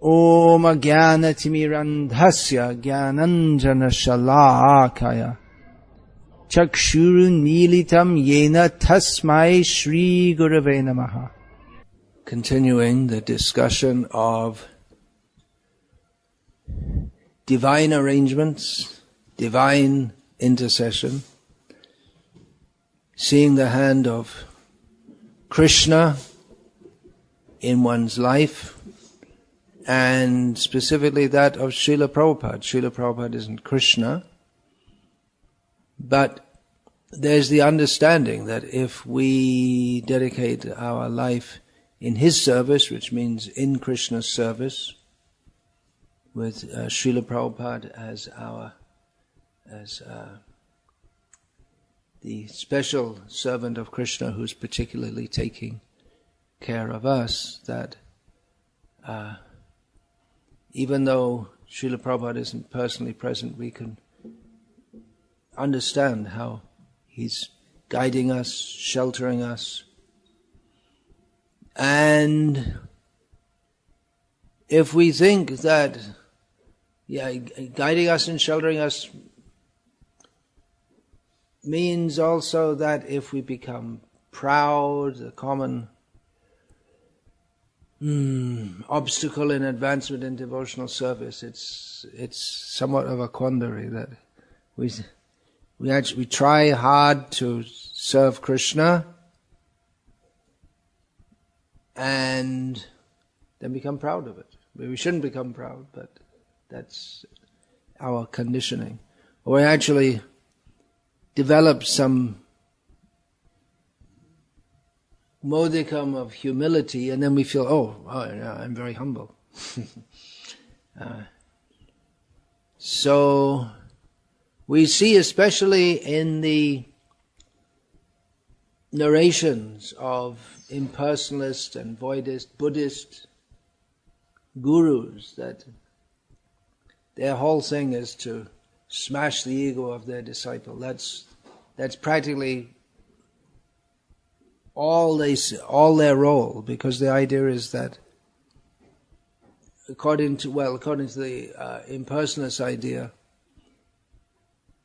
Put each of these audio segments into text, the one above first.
Om Jnanatimirandhasya Jnananjana Shalakaya Chakshurun Militam Yena Tasmai Shri Gurave Namaha. Continuing the discussion of divine arrangements, divine intercession, seeing the hand of Krishna in one's life, and specifically that of Srila Prabhupada. Srila Prabhupada isn't Krishna, but there's the understanding that if we dedicate our life in his service, which means in Krishna's service, with Srila Prabhupada as the special servant of Krishna who's particularly taking care of us, that even though Srila Prabhupada isn't personally present, we can understand how he's guiding us, sheltering us. And if we think that guiding us and sheltering us means also that if we become proud, the common obstacle in advancement in devotional service, it's somewhat of a quandary that we try hard to serve Krishna and then become proud of it. We shouldn't become proud, but that's our conditioning. Or we actually develop some modicum of humility, and then we feel, I'm very humble. So we see, especially in the narrations of impersonalist and voidist Buddhist gurus, that their whole thing is to smash the ego of their disciple. That's practically all their role, because the idea is that according to the impersonalist idea,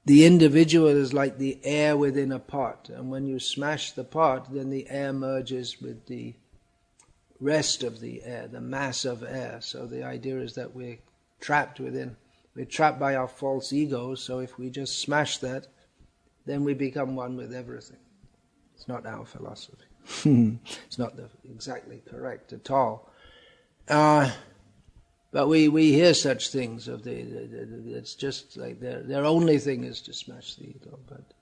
the individual is like the air within a pot, and when you smash the pot, then the air merges with the rest of the air, the mass of air. So the idea is that we're trapped by our false ego, so if we just smash that, then we become one with everything. It's not our philosophy. It's not exactly correct at all. But we hear such things of it's just like their only thing is to smash the ego. But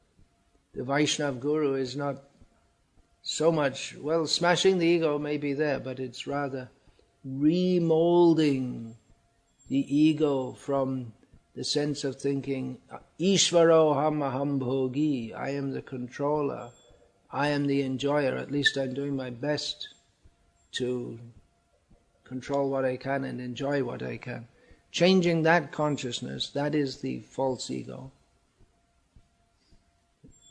the Vaishnava Guru is not so much, smashing the ego may be there, but it's rather remolding the ego from the sense of thinking, Ishvaro aham bhogi, I am the controller, I am the enjoyer, at least I'm doing my best to control what I can and enjoy what I can. Changing that consciousness, that is the false ego,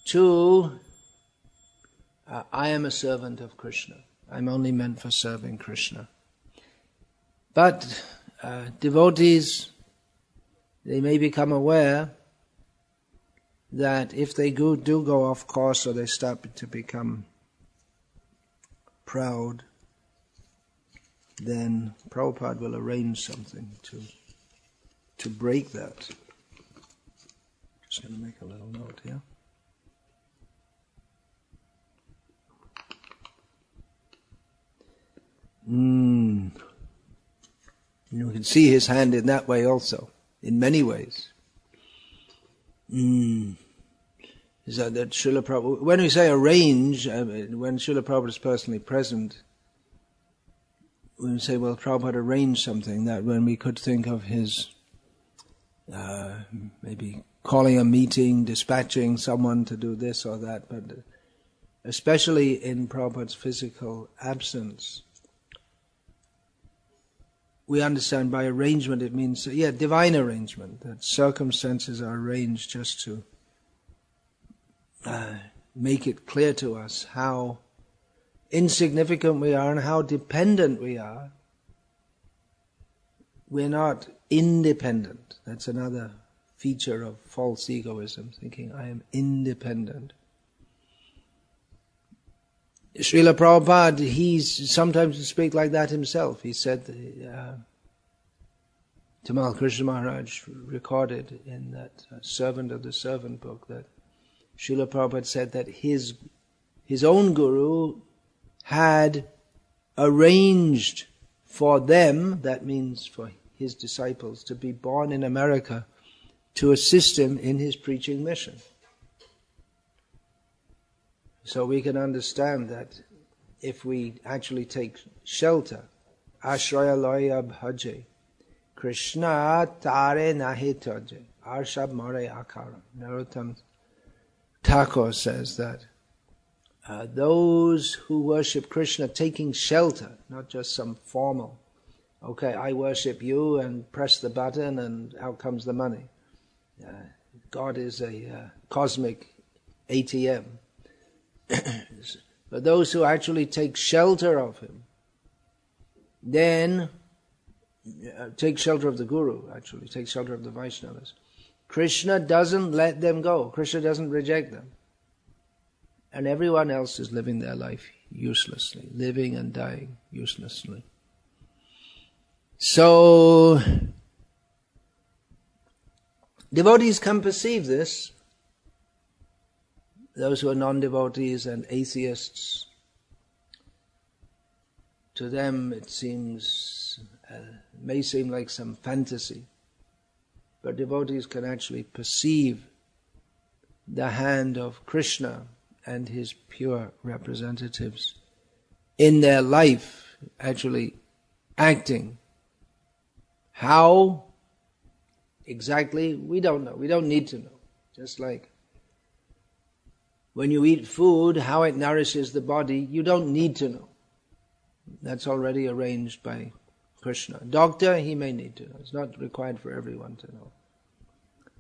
to I am a servant of Krishna. I'm only meant for serving Krishna. But devotees, they may become aware that if they do go off course, or they start to become proud, then Prabhupada will arrange something to break that. Just going to make a little note here. You can see his hand in that way also, in many ways. Is that Srila Prabhupada, when we say arrange, when Srila Prabhupada is personally present, when we say, Prabhupada arranged something, that when we could think of his maybe calling a meeting, dispatching someone to do this or that, but especially in Prabhupada's physical absence, we understand by arrangement it means, divine arrangement, that circumstances are arranged just to make it clear to us how insignificant we are and how dependent we are we're not independent. That's another feature of false egoism, thinking I am independent. Srila Prabhupada, he's sometimes speak like that himself. He said, Tamal Krishna Maharaj recorded in that Servant of the Servant book that Srila Prabhupada said that his own guru had arranged for them, that means for his disciples, to be born in America to assist him in his preaching mission. So we can understand that if we actually take shelter, Ashraya Loya Bhaje, Krishna Tare Nahi Taje, Arshab Mare Akara. Narottam Thakur says that those who worship Krishna taking shelter, not just some formal, okay, I worship you and press the button and out comes the money. God is a cosmic ATM. But those who actually take shelter of him, then take shelter of the Guru, actually, take shelter of the Vaishnavas. Krishna doesn't let them go. Krishna doesn't reject them. And everyone else is living their life uselessly, living and dying uselessly. So, devotees can perceive this. Those who are non-devotees and atheists, to them it seems, may seem like some fantasy. But devotees can actually perceive the hand of Krishna and his pure representatives in their life, actually acting. How exactly, we don't know. We don't need to know. Just like when you eat food, how it nourishes the body, you don't need to know. That's already arranged by Krishna. Doctor, he may need to know. It's not required for everyone to know.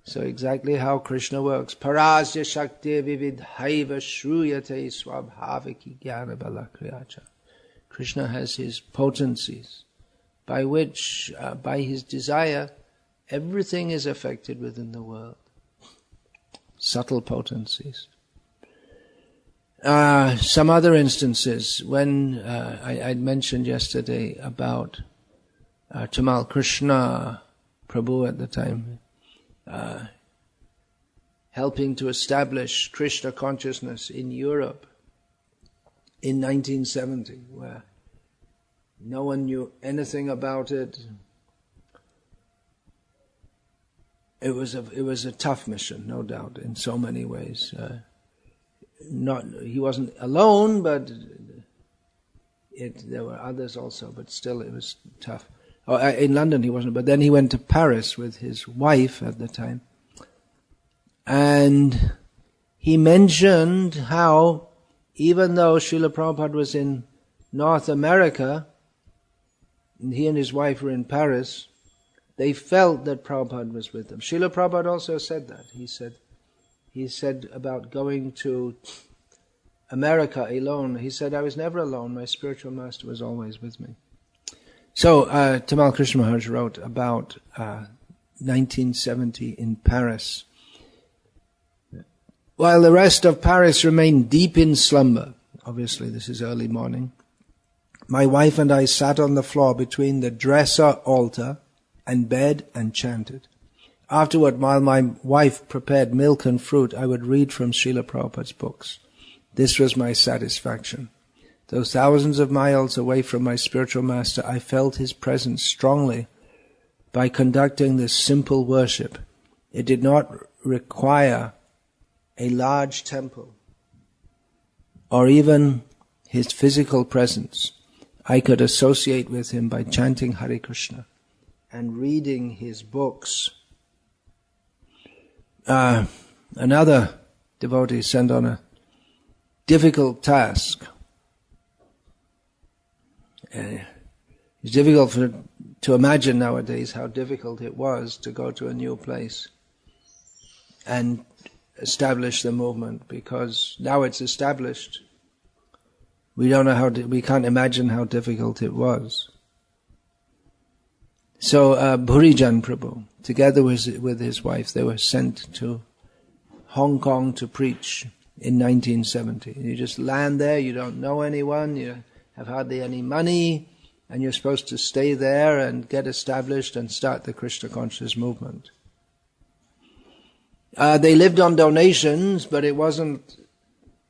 So exactly how Krishna works. Parasya Shakti Vividhaiva Shruyate Swabhaviki Jnana Balakriyacha. Krishna has his potencies, by which, by his desire, everything is affected within the world. Subtle potencies. Some other instances, when I'd mentioned yesterday about Tamal Krishna Prabhu at the time, helping to establish Krishna consciousness in Europe in 1970, where no one knew anything about it. It was a tough mission, no doubt, in so many ways. He wasn't alone, but there were others also, but still it was tough. In London he wasn't, but then he went to Paris with his wife at the time. And he mentioned how, even though Srila Prabhupada was in North America, and he and his wife were in Paris, they felt that Prabhupada was with them. Srila Prabhupada also said that. He said about going to America alone, he said, I was never alone, my spiritual master was always with me. So, Tamal Krishna Maharaj wrote about 1970 in Paris. While the rest of Paris remained deep in slumber, obviously this is early morning, my wife and I sat on the floor between the dresser altar and bed and chanted. Afterward, while my wife prepared milk and fruit, I would read from Srila Prabhupada's books. This was my satisfaction. Though thousands of miles away from my spiritual master, I felt his presence strongly by conducting this simple worship. It did not require a large temple or even his physical presence. I could associate with him by chanting Hare Krishna and reading his books. Another devotee sent on a difficult task. It's difficult to imagine nowadays how difficult it was to go to a new place and establish the movement, because now it's established. We don't know we can't imagine how difficult it was. So Bhurijan Prabhu, together with his wife, they were sent to Hong Kong to preach in 1970. You just land there, you don't know anyone, you have hardly any money, and you're supposed to stay there and get established and start the Krishna conscious movement. They lived on donations, but it wasn't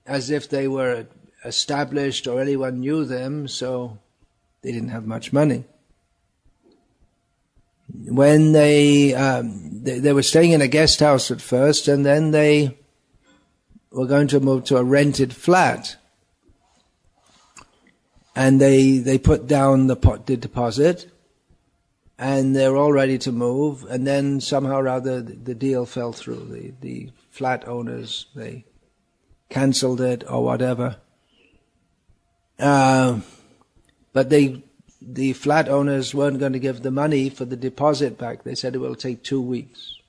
as if they were established or anyone knew them, so they didn't have much money. When they were staying in a guest house at first, and then they were going to move to a rented flat. And they put down the deposit, and they were all ready to move, and then somehow or other the deal fell through. The flat owners, they cancelled it or whatever. But the flat owners weren't going to give the money for the deposit back. They said it will take 2 weeks,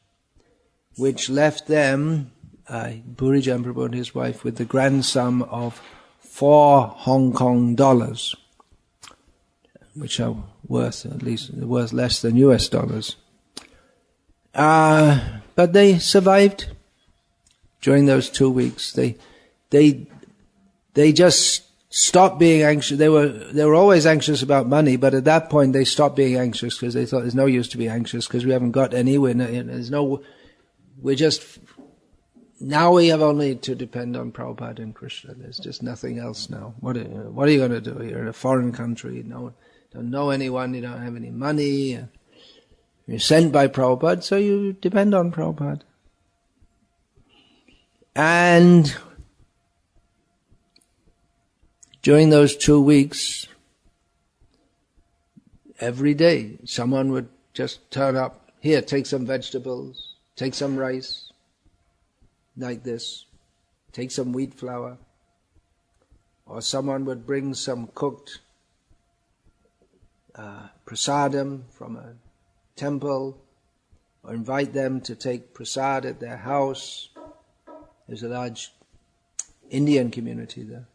which left them, Bhurijan Prabhu and his wife, with the grand sum of 4 Hong Kong dollars, which are worth less than US dollars. But they survived during those 2 weeks. They just stopped being anxious. They were always anxious about money, but at that point they stopped being anxious because they thought there's no use to be anxious because we haven't got any. Now we have only to depend on Prabhupada and Krishna. There's just nothing else now. What are you going to do? You're in a foreign country. You don't know anyone. You don't have any money. You're sent by Prabhupada, so you depend on Prabhupada. And during those 2 weeks, every day, someone would just turn up. Here, take some vegetables, take some rice. Like this, take some wheat flour, or someone would bring some cooked prasadam from a temple, or invite them to take prasad at their house. There's a large Indian community there.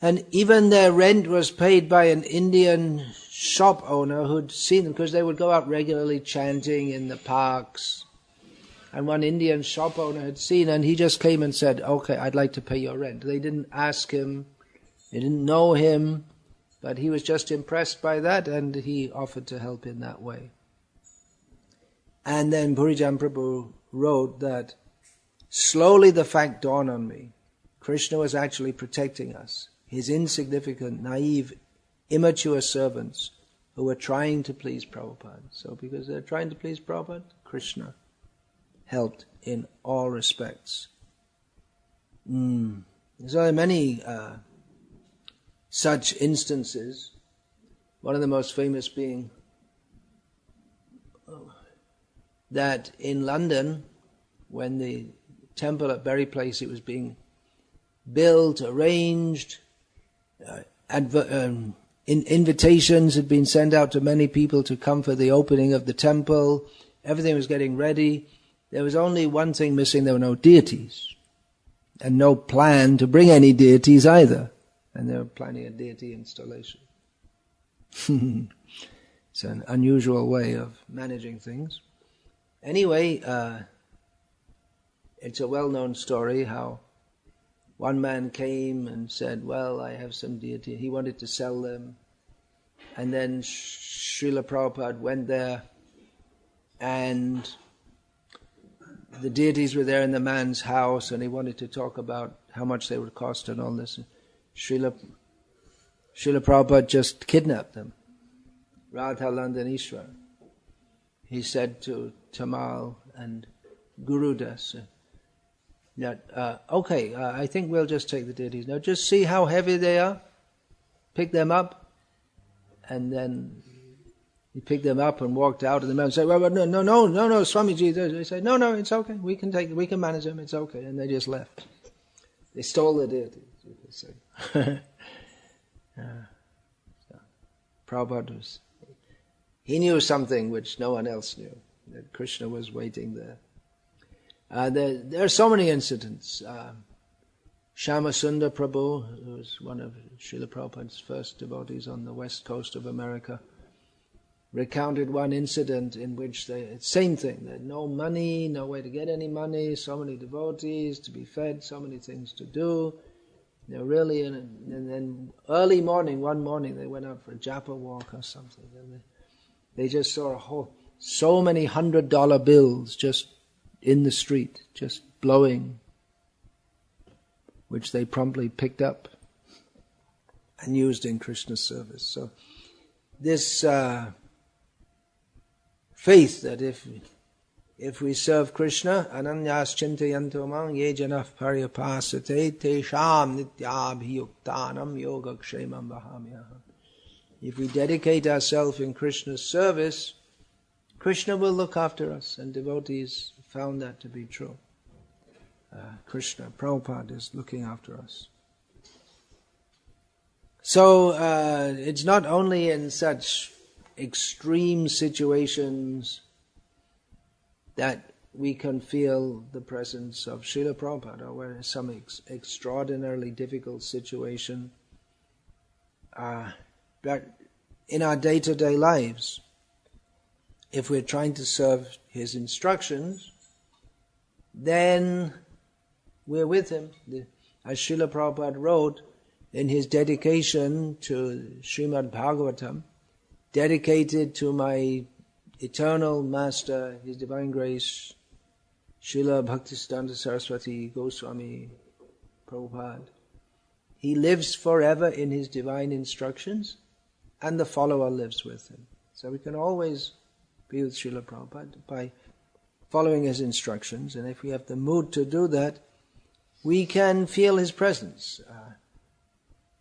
And even their rent was paid by an Indian shop owner who'd seen them, because they would go out regularly chanting in the parks. And one Indian shop owner had seen, and he just came and said, okay, I'd like to pay your rent. They didn't ask him, they didn't know him, but he was just impressed by that, and he offered to help in that way. And then Bhurijan Prabhu wrote that, slowly the fact dawned on me, Krishna was actually protecting us, his insignificant, naive, immature servants who were trying to please Prabhupada. So because they're trying to please Prabhupada, Krishna helped in all respects. So there are many such instances. One of the most famous being that in London, when the temple at Berry Place, it was being built, arranged, invitations had been sent out to many people to come for the opening of the temple. Everything was getting ready. There was only one thing missing: there were no deities, and no plan to bring any deities either. And they were planning a deity installation. It's an unusual way of managing things. Anyway, it's a well-known story how one man came and said, well, I have some deity. He wanted to sell them. And then Srila Prabhupada went there, and the deities were there in the man's house, and he wanted to talk about how much they would cost and all this. Srila Prabhupada just kidnapped them. Radha Landanishwar. He said to Tamal and Gurudas that, I think we'll just take the deities. Now just see how heavy they are, pick them up, and then he picked them up and walked out, and the man said, well, no, Swamiji. They said, no, it's okay. We can manage them, it's okay. And they just left. They stole the deities, you could say. Prabhupada he knew something which no one else knew, that Krishna was waiting there. There are so many incidents. Shyamasundar Prabhu, who was one of Srila Prabhupada's first devotees on the west coast of America, recounted one incident in which same thing, they had no money, no way to get any money, so many devotees to be fed, so many things to do. They're really and then early morning, one morning they went out for a japa walk or something, and they just saw so many $100 bills just in the street, just blowing, which they promptly picked up and used in Krishna's service. So this faith that if we serve Krishna, ananyas chintayanto mang ye janah paryapasate tesham nityabhiyuktanam yogakshemam vahamyaham. If we dedicate ourselves in Krishna's service, Krishna will look after us, and devotees found that to be true. Krishna, Prabhupada is looking after us. So it's not only in such extreme situations that we can feel the presence of Srila Prabhupada, or where some extraordinarily difficult situation, but in our day-to-day lives, if we're trying to serve his instructions, then we're with him. As Srila Prabhupada wrote in his dedication to Srimad Bhagavatam, dedicated to my eternal Master, His Divine Grace, Srila Bhaktisiddhanta Saraswati Goswami Prabhupada. He lives forever in his divine instructions, and the follower lives with him. So we can always be with Srila Prabhupada by following his instructions, and if we have the mood to do that, we can feel his presence.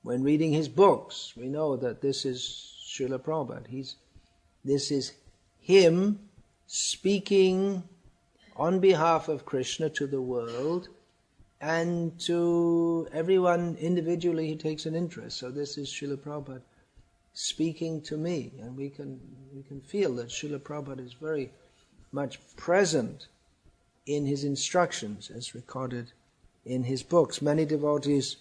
When reading his books, we know that this is Srila Prabhupada. This is him speaking on behalf of Krishna to the world and to everyone individually who takes an interest. So this is Srila Prabhupada speaking to me, and we can feel that Srila Prabhupada is very much present in his instructions as recorded in his books. Many devotees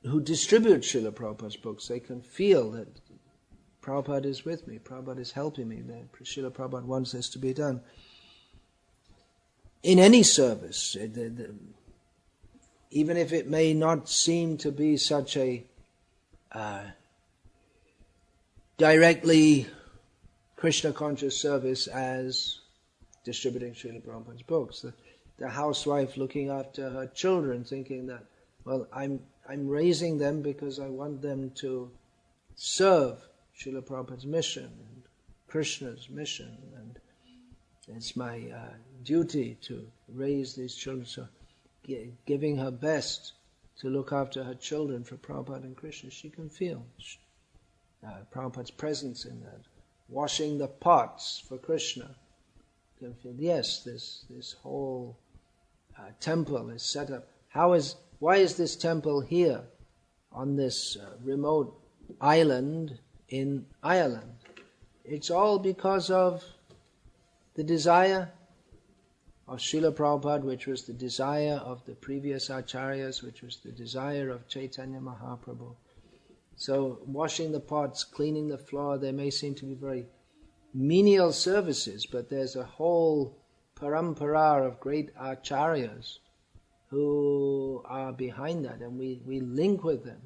who distribute Srila Prabhupada's books, they can feel that Prabhupada is with me, Prabhupada is helping me, that Srila Prabhupada wants this to be done. In any service, even if it may not seem to be such a directly Krishna-conscious service as distributing Srila Prabhupada's books, the housewife looking after her children, thinking that, well, I'm raising them because I want them to serve Srila Prabhupada's mission and Krishna's mission, and it's my duty to raise these children. So giving her best to look after her children for Prabhupada and Krishna, she can feel Prabhupada's presence in that. Washing the pots for Krishna, you can feel, yes, this whole temple is set up. Why is this temple here on this remote island in Ireland? It's all because of the desire of Srila Prabhupada, which was the desire of the previous acharyas, which was the desire of Chaitanya Mahaprabhu. So washing the pots, cleaning the floor, they may seem to be very menial services, but there's a whole parampara of great acharyas who are behind that, and we link with them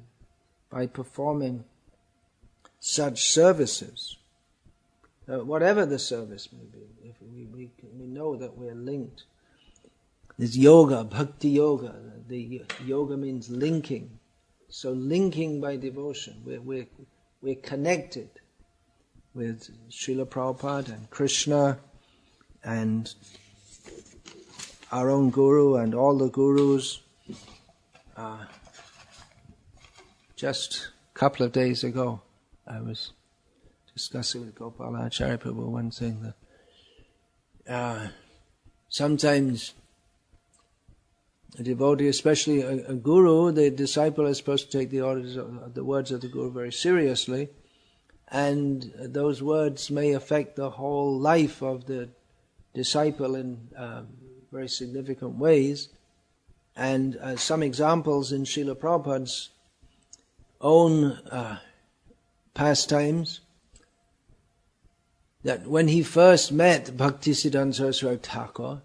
by performing such services. Whatever the service may be, if we know that we're linked. There's yoga, bhakti yoga. The yoga means linking. So linking by devotion, we're connected with Srila Prabhupada and Krishna and our own guru and all the gurus. Just a couple of days ago, I was discussing with Gopala Acharya Prabhu one thing that sometimes a devotee, especially a guru, the disciple is supposed to take the orders, the words of the guru very seriously, and those words may affect the whole life of the disciple in very significant ways. And some examples in Srila Prabhupada's own pastimes, that when he first met Bhaktisiddhanta Saraswati Thakur,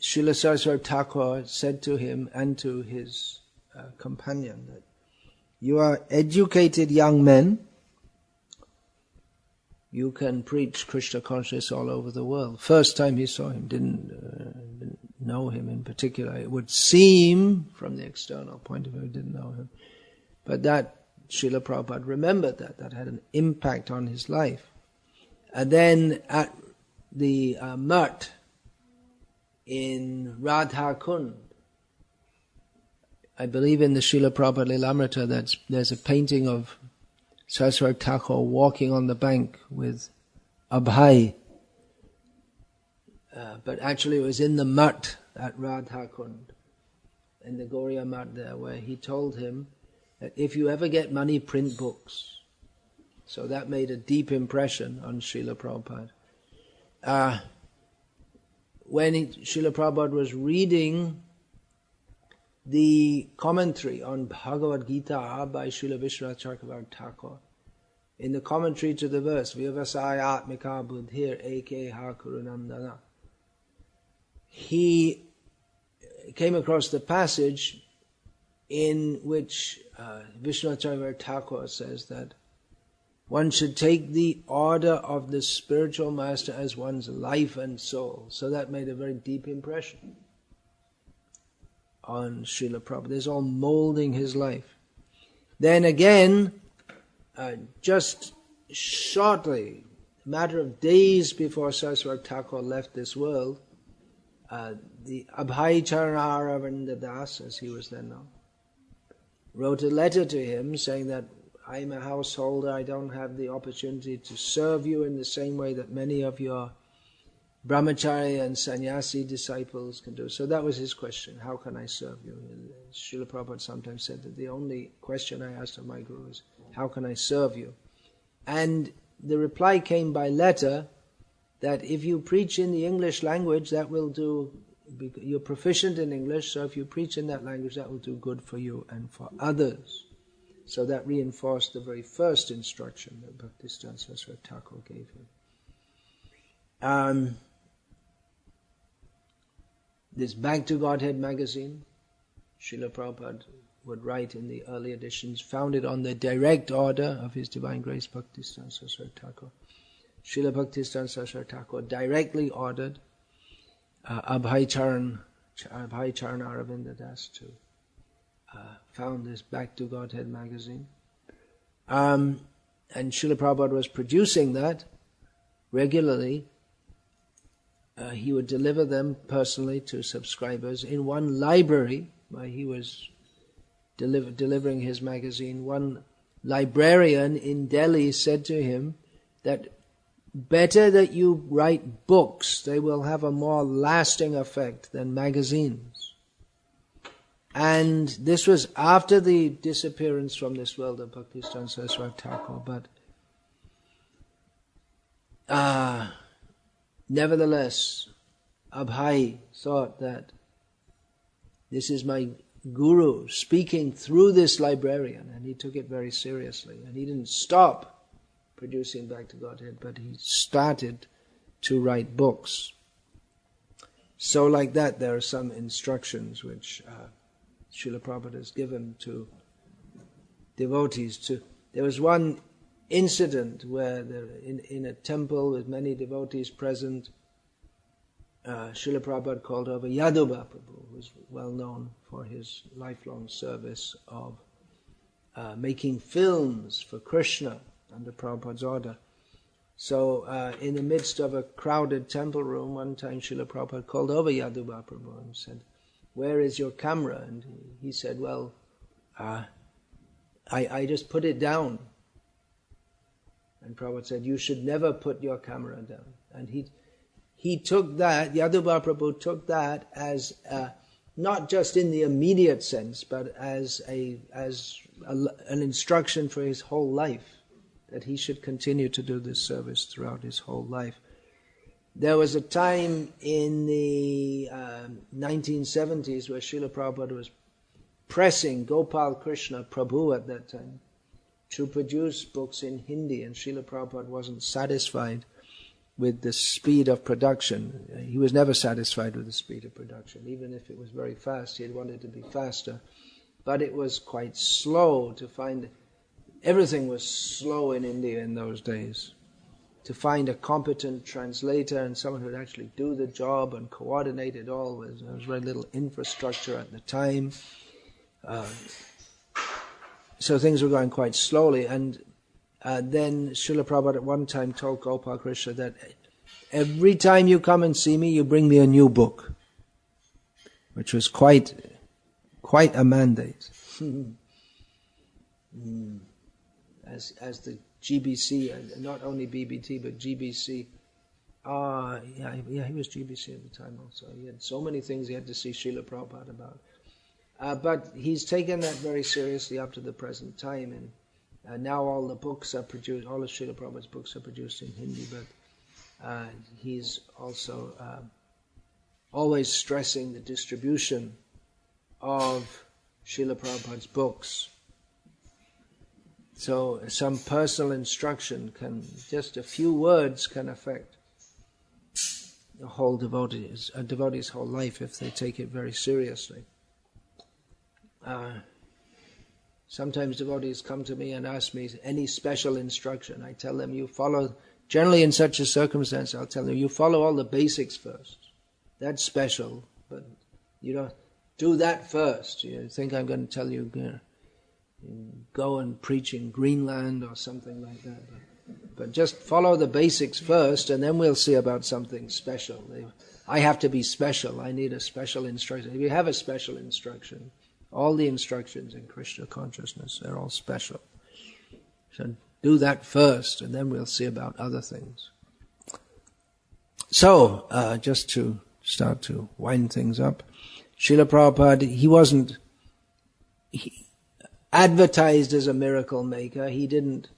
Srila Saraswati Thakur said to him and to his companion that you are educated young men, you can preach Krishna consciousness all over the world. First time he saw him, didn't know him in particular. It would seem from the external point of view, he didn't know him. But that, Srila Prabhupada remembered that had an impact on his life. And then at the Mutt in Radha Kund, I believe in the Srila Prabhupada Lilamrita, there's a painting of Saraswati Thakur walking on the bank with Abhay. But actually it was in the Mutt at Radha Kund, in the Gauriya Mutt there, where he told him that if you ever get money, print books. So that made a deep impression on Srila Prabhupada. When Srila Prabhupada was reading the commentary on Bhagavad Gita by Srila Vishwanath Chakravarti Thakur, in the commentary to the verse, Vyavasaya Atmika Buddhir Eke Ha Kurunandana, he came across the passage in which Vishwanath Chakravarti Thakur says that one should take the order of the spiritual master as one's life and soul. So that made a very deep impression on Srila Prabhupada. This all molding his life. Then again, just shortly, a matter of days before Saraswati Thakur left this world, the Abhay Charana Das, as he was then known, wrote a letter to him saying that I'm a householder, I don't have the opportunity to serve you in the same way that many of your brahmachari and sannyasi disciples can do. So that was his question, how can I serve you? Srila Prabhupada sometimes said that the only question I asked of my guru is, how can I serve you? And the reply came by letter that if you preach in the English language, that will do, you're proficient in English, so if you preach in that language, that will do good for you and for others. So that reinforced the very first instruction that Bhaktisiddhanta Saraswati Thakur gave him. This Back to Godhead magazine, Srila Prabhupada would write in the early editions, founded on the direct order of His Divine Grace Bhaktisiddhanta Saraswati Thakur. Srila Bhaktisiddhanta Saraswati Thakur directly ordered Abhay Charan Aravinda Das to found this Back to Godhead magazine. And Srila Prabhupada was producing that regularly. He would deliver them personally to subscribers. In one library where he was delivering his magazine, one librarian in Delhi said to him that better that you write books, they will have a more lasting effect than magazines. And this was after the disappearance from this world of Bhaktisiddhanta Saraswati Thakur, but nevertheless, Abhay thought that this is my guru speaking through this librarian, and he took it very seriously. And he didn't stop producing Back to Godhead, but he started to write books. So like that, there are some instructions which Srila Prabhupada has given to devotees. There was one incident where in a temple with many devotees present, Srila Prabhupada called over Yadubha Prabhu, who was well known for his lifelong service of making films for Krishna under Prabhupada's order. So in the midst of a crowded temple room, one time Srila Prabhupada called over Yadubha Prabhu and said, "Where is your camera?" And he said, "Well, I just put it down." And Prabhupada said, "You should never put your camera down." And he took that, Yadubha Prabhu took that as not just in the immediate sense, but as an instruction for his whole life, that he should continue to do this service throughout his whole life. There was a time in the 1970s where Srila Prabhupada was pressing Gopal Krishna Prabhu at that time to produce books in Hindi, and Srila Prabhupada wasn't satisfied with the speed of production. He was never satisfied with the speed of production. Even if it was very fast, he had wanted to be faster. But it was quite slow to find. Everything was slow in India in those days. To find a competent translator and someone who would actually do the job and coordinate it all, there was very little infrastructure at the time. So things were going quite slowly, and then Srila Prabhupada at one time told Gopal Krishna that every time you come and see me, you bring me a new book, which was quite a mandate. As the GBC, not only BBT but GBC, he was GBC at the time also. He had so many things he had to see Srila Prabhupada about. But he's taken that very seriously up to the present time, and now all the books are produced, all of Srila Prabhupada's books are produced in Hindi, but he's also always stressing the distribution of Srila Prabhupada's books. So some personal instruction just a few words can affect a devotee's whole life if they take it very seriously. Sometimes devotees come to me and ask me any special instruction. I tell them, generally in such a circumstance, I'll tell them, you follow all the basics first. That's special, but you don't do that first. You think I'm going to tell you, go and preach in Greenland or something like that. But just follow the basics first, and then we'll see about something special. I have to be special. I need a special instruction. If you have a special instruction, all the instructions in Krishna consciousness, they're all special. So do that first, and then we'll see about other things. So, just to start to wind things up, Srila Prabhupada, he wasn't advertised as a miracle maker. He didn't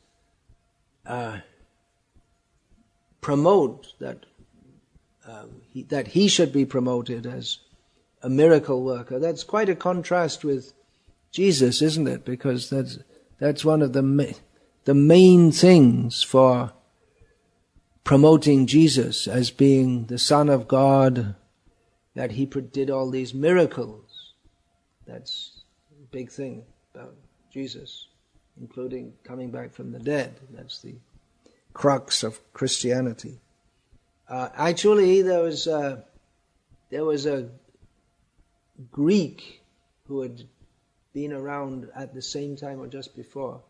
promote that he should be promoted as a miracle worker. That's quite a contrast with Jesus, isn't it? Because that's one of the main things for promoting Jesus as being the Son of God, that he did all these miracles. That's a big thing about Jesus, including coming back from the dead. That's the crux of Christianity. Actually, there was a Greek who had been around at the same time or just before.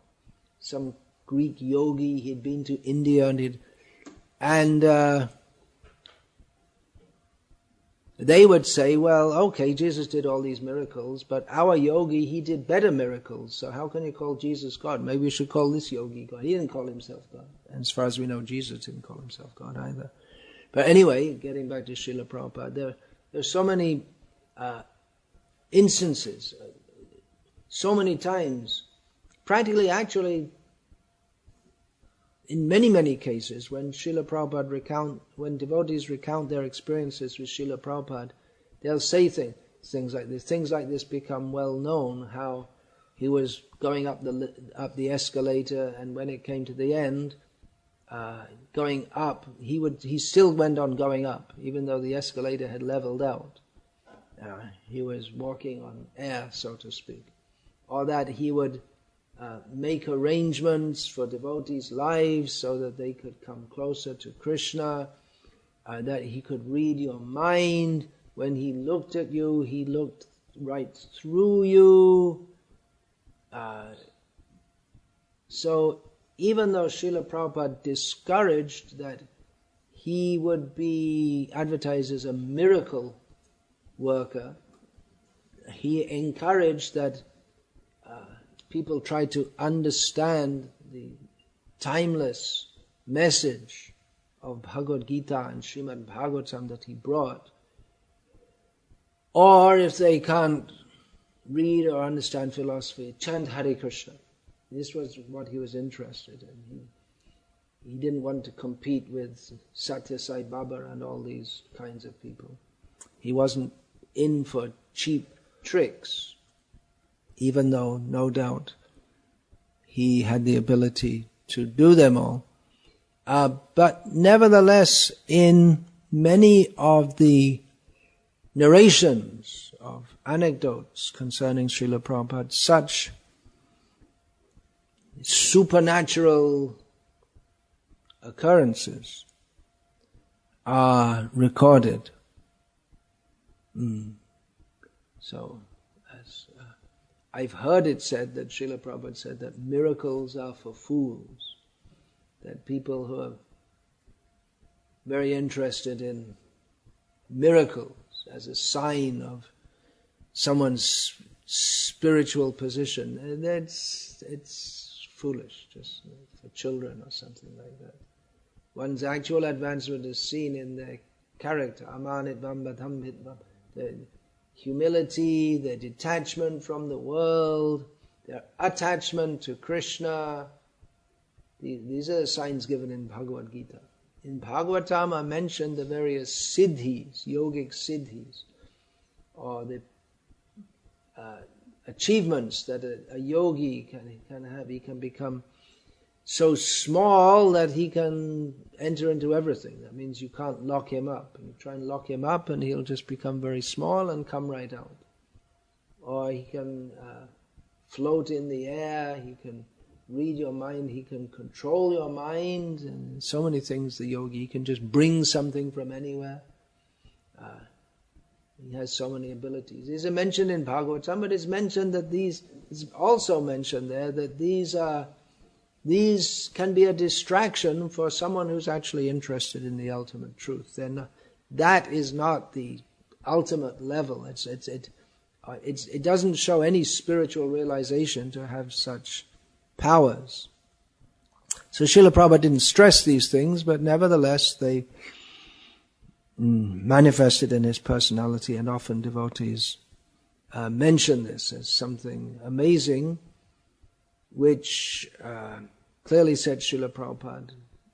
Some Greek yogi, he'd been to India and they would say, well, okay, Jesus did all these miracles, but our yogi, he did better miracles, so how can you call Jesus God? Maybe we should call this yogi God. He didn't call himself God. And as far as we know, Jesus didn't call himself God either. But anyway, getting back to Srila Prabhupada, there's so many instances, so many times, practically actually in many cases, when Srila Prabhupada when devotees recount their experiences with Srila Prabhupada, they'll say things like this. Things like this become well known, how he was going up the escalator, and when it came to the end, going up, he still went on going up, even though the escalator had leveled out. He was walking on air, so to speak. Or that he would make arrangements for devotees' lives so that they could come closer to Krishna, that he could read your mind. When he looked at you, he looked right through you. So even though Srila Prabhupada discouraged that he would be advertised as a miracle worker, he encouraged that people try to understand the timeless message of Bhagavad Gita and Srimad Bhagavatam that he brought. Or if they can't read or understand philosophy, chant Hare Krishna. This was what he was interested in. He didn't want to compete with Satya Sai Baba and all these kinds of people. He wasn't in for cheap tricks, even though, no doubt, he had the ability to do them all. But nevertheless, in many of the narrations of anecdotes concerning Srila Prabhupada, such supernatural occurrences are recorded. So, as I've heard it said that Srila Prabhupada said that miracles are for fools, that people who are very interested in miracles as a sign of someone's spiritual position, it's foolish, just for children or something like that. One's actual advancement is seen in their character, the humility, their detachment from the world, their attachment to Krishna. These are the signs given in Bhagavad Gita. In Bhagavatam are mentioned the various siddhis, yogic siddhis, or the achievements that a yogi can have. He can become so small that he can enter into everything. That means you can't lock him up. You try and lock him up and he'll just become very small and come right out. Or he can float in the air, he can read your mind, he can control your mind, and so many things the yogi. He can just bring something from anywhere. He has so many abilities. These are mentioned in Bhagavatam, but it's mentioned that it's also mentioned there that these can be a distraction for someone who's actually interested in the ultimate truth. That is not the ultimate level. It doesn't show any spiritual realization to have such powers. So Srila Prabhupada didn't stress these things, but nevertheless they manifested in his personality, and often devotees mention this as something amazing, which clearly sets Srila Prabhupada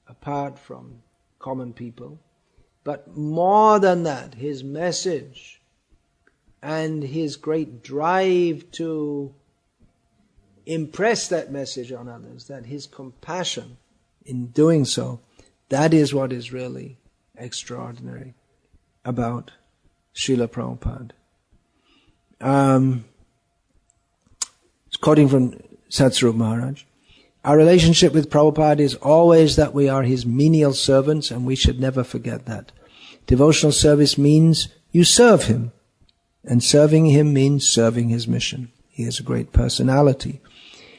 apart from common people. But more than that, his message and his great drive to impress that message on others, that his compassion in doing so, that is what is really extraordinary about Srila Prabhupada. It's quoting from Satsvarup Maharaj. Our relationship with Prabhupada is always that we are his menial servants, and we should never forget that. Devotional service means you serve him, and serving him means serving his mission. He is a great personality.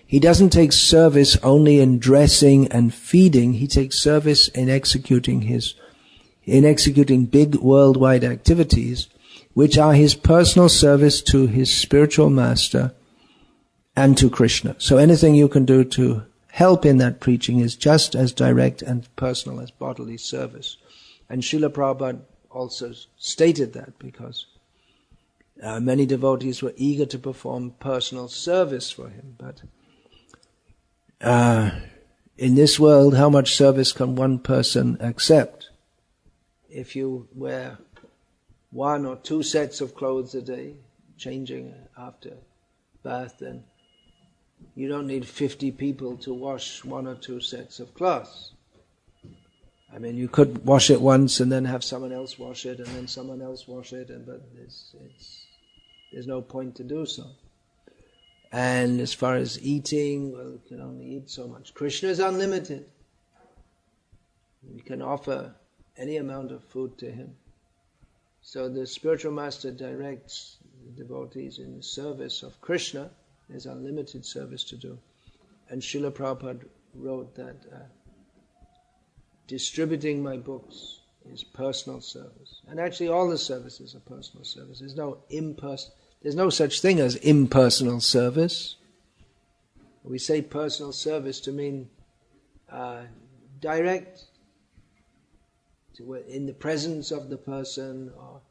He doesn't take service only in dressing and feeding. He takes service in executing big worldwide activities, which are his personal service to his spiritual master and to Krishna. So anything you can do to help in that preaching is just as direct and personal as bodily service. And Srila Prabhupada also stated that, because many devotees were eager to perform personal service for him. But in this world, how much service can one person accept? If you wear 1 or 2 sets of clothes a day, changing after bath, then you don't need 50 people to wash 1 or 2 sets of clothes. I mean, you could wash it once and then have someone else wash it and then someone else wash it, but there's no point to do so. And as far as eating, well, you can only eat so much. Krishna is unlimited. You can offer any amount of food to him. So the spiritual master directs the devotees in the service of Krishna. There's unlimited service to do. And Srila Prabhupada wrote that distributing my books is personal service. And actually all the services are personal service. There's no such thing as impersonal service. We say personal service to mean direct, in the presence of the person, or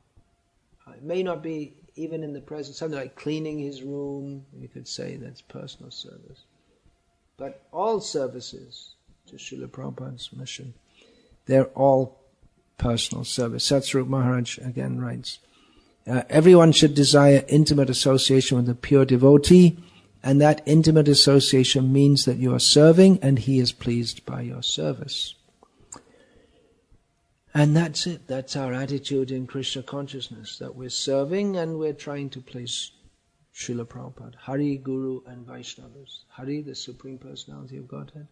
it may not be even in the presence, something like cleaning his room, you could say that's personal service. But all services to Srila Prabhupada's mission. They're all personal service. Satsvarup Maharaj again writes, everyone should desire intimate association with a pure devotee, and that intimate association means that you are serving and he is pleased by your service. And that's it. That's our attitude in Krishna consciousness, that we're serving and we're trying to please Srila Prabhupada. Hari, Guru and Vaishnavas. Hari, the Supreme Personality of Godhead.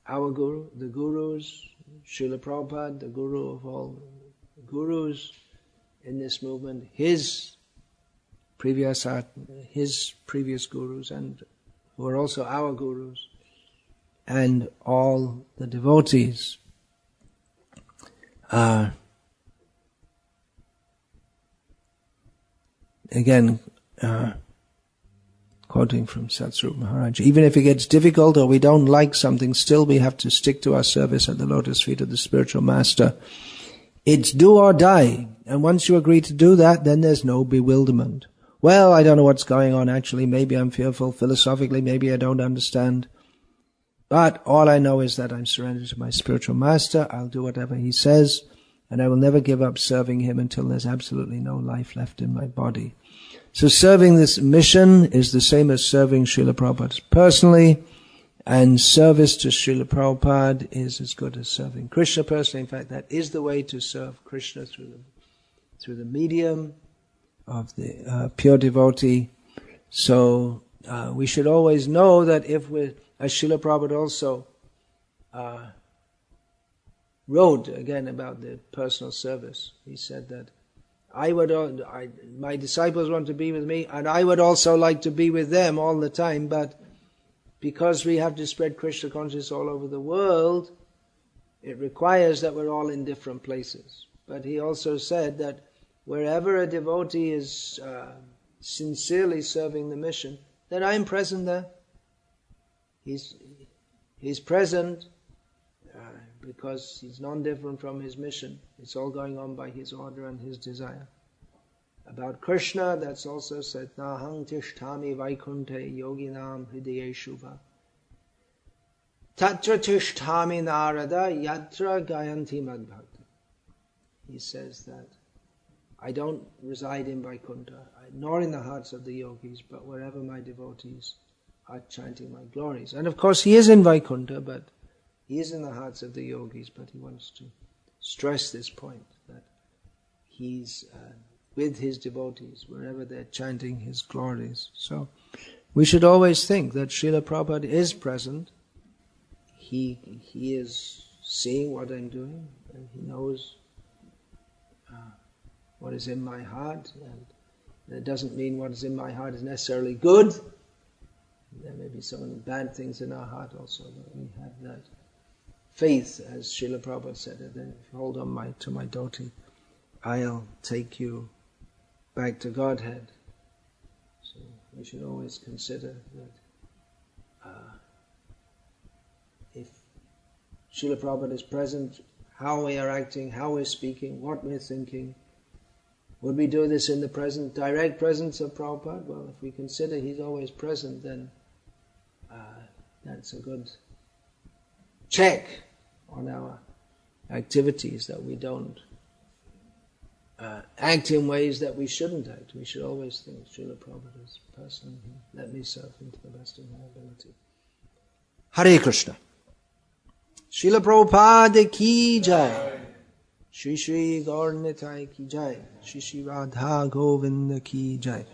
Our Guru, the Gurus, Srila Prabhupada, the Guru of all Gurus in this movement, his previous Gurus, and who are also our Gurus, and all the devotees. Again, quoting from Satsvarup Maharaj, even if it gets difficult or we don't like something, still we have to stick to our service at the lotus feet of the spiritual master. It's do or die. And once you agree to do that, then there's no bewilderment. Well, I don't know what's going on actually. Maybe I'm fearful. Philosophically, maybe I don't understand. But all I know is that I'm surrendered to my spiritual master. I'll do whatever he says. And I will never give up serving him until there's absolutely no life left in my body. So serving this mission is the same as serving Srila Prabhupada personally, and service to Srila Prabhupada is as good as serving Krishna personally. In fact, that is the way to serve Krishna, through the medium of the pure devotee. So we should always know that if we're, as Srila Prabhupada also wrote again about the personal service, he said that my disciples want to be with me, and I would also like to be with them all the time, but because we have to spread Krishna consciousness all over the world, it requires that we're all in different places. But he also said that wherever a devotee is sincerely serving the mission, that I'm present there. He's present because he's non-different from his mission. It's all going on by his order and his desire. About Krishna, that's also said, Nahang tishtami vaikunte yoginam hridayeshuva. Tatra tishtami narada yatra gayanti madbhakti. He says that I don't reside in Vaikuntha, nor in the hearts of the yogis, but wherever my devotees are chanting my glories. And of course he is in Vaikuntha, but he is in the hearts of the yogis, but he wants to stress this point, that he's with his devotees, wherever they're chanting his glories. So we should always think that Srila Prabhupada is present. He is seeing what I'm doing, and he knows what is in my heart. And it doesn't mean what is in my heart is necessarily good. There may be some bad things in our heart also, but we have that faith, as Srila Prabhupada said, that if you hold on to my devotee, I'll take you back to Godhead. So we should always consider that if Srila Prabhupada is present, how we are acting, how we're speaking, what we're thinking, would we do this in the direct presence of Prabhupada? Well, if we consider he's always present, then that's a good check on our activities, that we don't act in ways that we shouldn't act. We should always think Srila Prabhupada is person. Let me serve him to the best of my ability. Hare Krishna. Srila Prabhupada ki jai. Shri Shri Gaur Nitai ki jai. Shri Shri Radha Govinda ki jai.